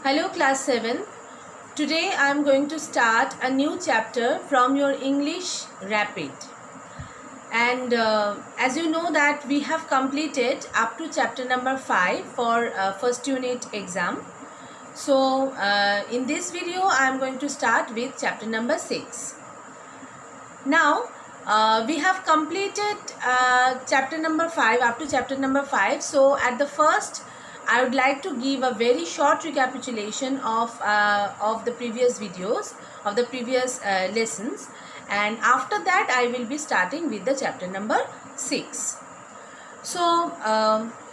Hello class 7. Today I am going to start a new chapter from your English Rapid. And as you know that we have completed up to chapter number 5 for first unit exam. So in this video I am going to start with chapter number 6. Now we have completed chapter number 5 up to chapter number 5. So at the first I would like to give a very short recapitulation of the previous videos, of the previous lessons, and after that I will be starting with the chapter number 6. So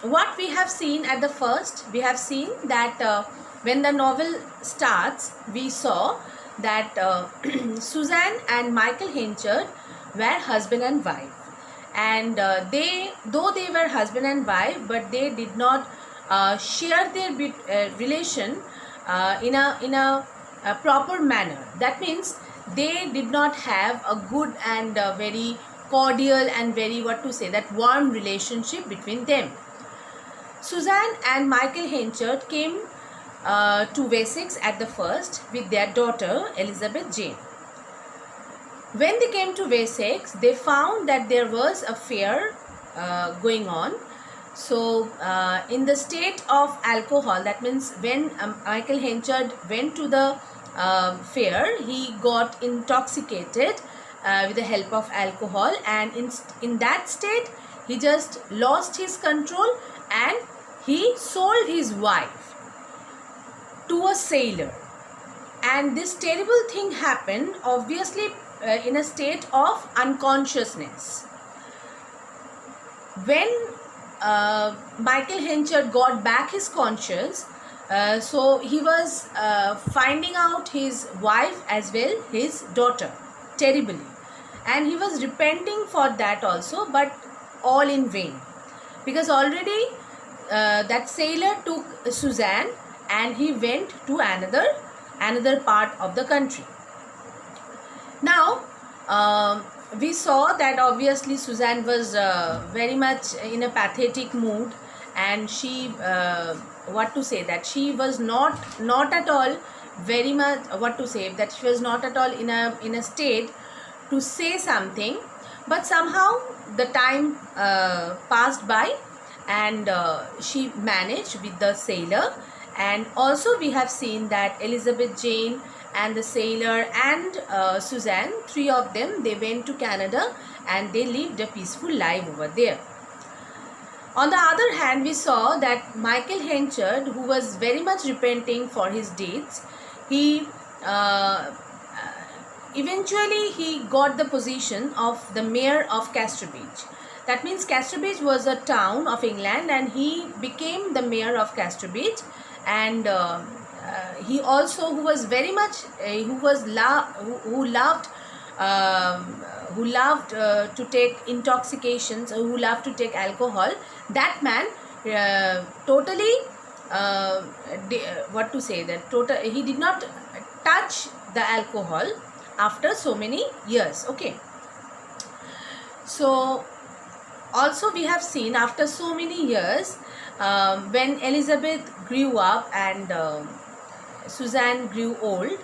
what we have seen at the first, we have seen that when the novel starts, we saw that Suzanne and Michael Henchard were husband and wife, and though they were husband and wife, but they did not share their relation in a proper manner. That means they did not have a good and very cordial and very warm relationship between them. Suzanne and Michael Henchard came to Wessex at the first with their daughter Elizabeth Jane. When they came to Wessex, they found that there was a fair going on. So in the state of alcohol, that means when Michael Henchard went to the fair, he got intoxicated with the help of alcohol, and in that state he just lost his control and he sold his wife to a sailor. And this terrible thing happened obviously in a state of unconsciousness. When Michael Henchard got back his conscience, so he was finding out his wife as well his daughter terribly, and he was repenting for that also, but all in vain, because already that sailor took Suzanne and he went to another part of the country. Now we saw that obviously Suzanne was very much in a pathetic mood, and she that she was not at all very much that she was not at all in a state to say something. But somehow the time passed by, and she managed with the sailor. And also we have seen that Elizabeth Jane and the sailor and Suzanne, three of them, they went to Canada and they lived a peaceful life over there. On the other hand, we saw that Michael Henchard, who was very much repenting for his deeds, he eventually he got the position of the mayor of Casterbridge. That means Casterbridge was a town of England, and he became the mayor of Casterbridge. And he also, who was very much who loved to take intoxications, who loved to take alcohol, that man totally he did not touch the alcohol after so many years. Okay, so also we have seen after so many years, when Elizabeth grew up and Suzanne grew old,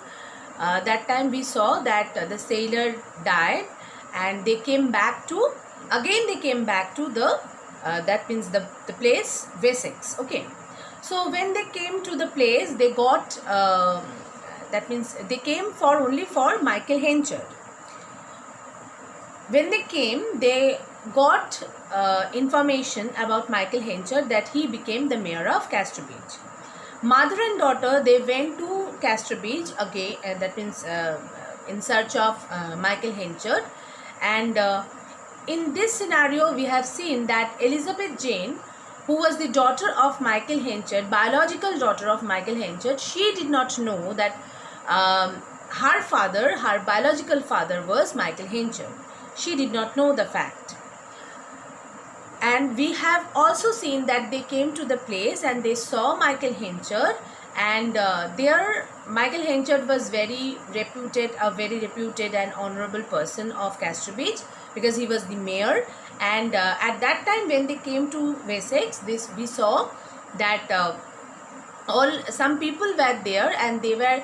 that time we saw that the sailor died, and they came back to the that means the place Wessex. Okay, so when they came to the place, they got that means they came only for Michael Henchard. When they came, they got information about Michael Henchard that he became the mayor of Casterbridge. Mother and daughter, they went to Casterbridge again, that means in search of Michael Henchard. And in this scenario, we have seen that Elizabeth Jane, who was the daughter of Michael Henchard, biological daughter of Michael Henchard, she did not know that her biological father was Michael Henchard. She did not know the fact. And we have also seen that they came to the place and they saw Michael Henchard, and there Michael Henchard was a very reputed and honorable person of Casterbridge, because he was the mayor. And at that time when they came to Wessex, we saw that some people were there, and they were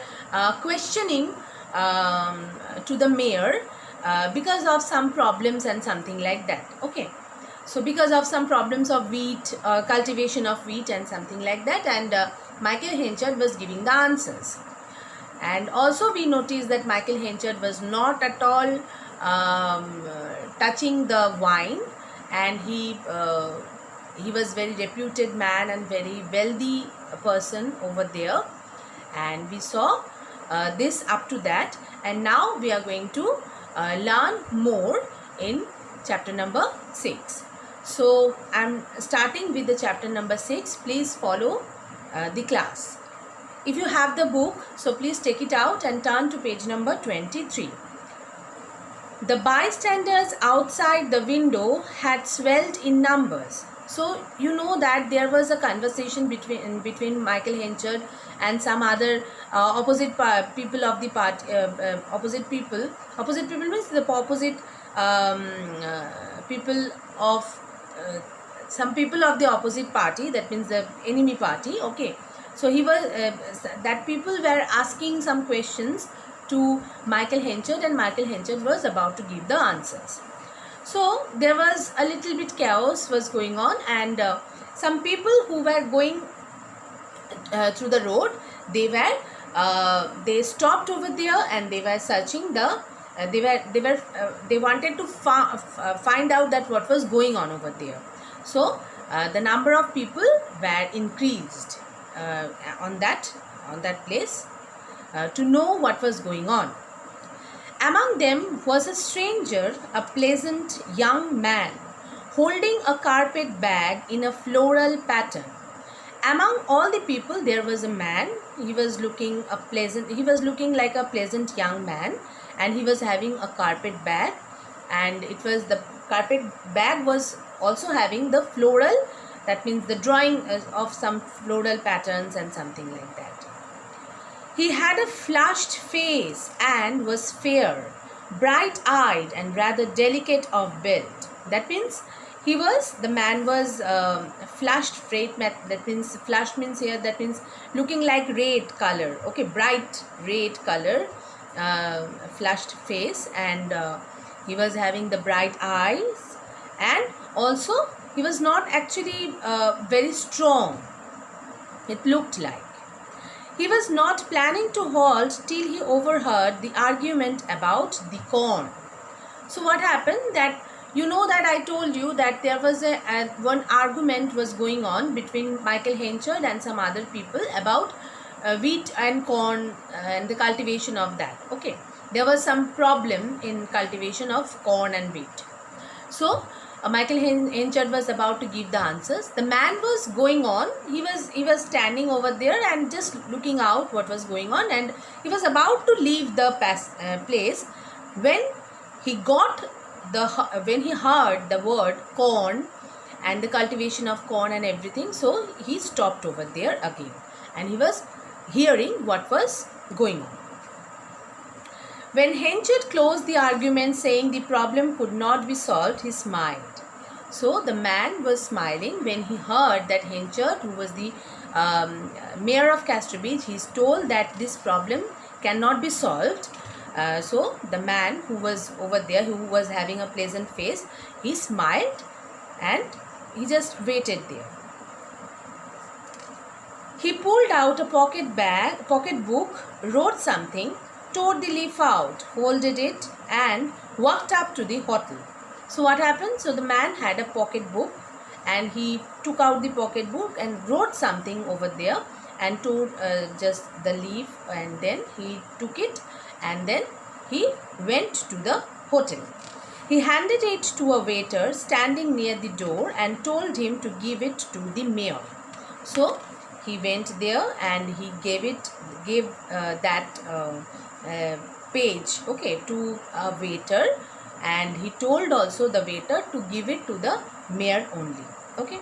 questioning to the mayor because of some problems and something like that. Okay, so because of some problems of wheat, cultivation of wheat and something like that, and Michael Henchard was giving the answers. And also we noticed that Michael Henchard was not at all touching the wine, and he was very reputed man and very wealthy person over there, and we saw this up to that. And now we are going to learn more in chapter number 6. So I'm starting with the chapter number 6. Please follow the class. If you have the book, so please take it out and turn to page number 23. The bystanders outside the window had swelled in numbers. So you know that there was a conversation between Michael Henchard and some other opposite people of the party. Opposite people means the opposite people of some people of the opposite party. That means the enemy party. Okay. So he was that people were asking some questions to Michael Henchard, and Michael Henchard was about to give the answers. So there was a little bit chaos was going on, and some people who were going through the road, they stopped over there, and they were searching the they wanted to find out that what was going on over there. So the number of people were increased on that place to know what was going on. Among them was a stranger, a pleasant young man, holding a carpet bag in a floral pattern. Among all the people, there was a man. He was looking like a pleasant young man, and he was having a carpet bag, and the carpet bag was also having the floral. That means the drawing of some floral patterns and something like that. He had a flushed face and was fair, bright-eyed and rather delicate of build. That means the man was flushed. That means flushed means here, that means looking like red color. Okay, bright red color, flushed face, and he was having the bright eyes, and also he was not actually very strong, it looked like. He was not planning to halt till he overheard the argument about the corn. So what happened, that you know that I told you that there was one argument was going on between Michael Henchard and some other people about wheat and corn and the cultivation of that. Okay, there was some problem in cultivation of corn and wheat. So Michael Henchard was about to give the answers. The man was going on. He was standing over there and just looking out what was going on, and he was about to leave the place when he heard the word corn and the cultivation of corn and everything. So he stopped over there again, and he was hearing what was going on. When Henchard closed the argument saying the problem could not be solved, he smiled. So the man was smiling when he heard that Henchard, who was the mayor of Casterbridge, he is told that this problem cannot be solved. So the man who was over there, who was having a pleasant face, he smiled and he just waited there. He pulled out a pocket book, wrote something, tore the leaf out, folded it, and walked up to the hotel. So what happened? So the man had a pocket book, and he took out the pocket book and wrote something over there, and tore just the leaf, and then he took it, and then he went to the hotel. He handed it to a waiter standing near the door and told him to give it to the mayor. So he went there and he gave that page, okay, to a waiter, and he told also the waiter to give it to the mayor only. Okay.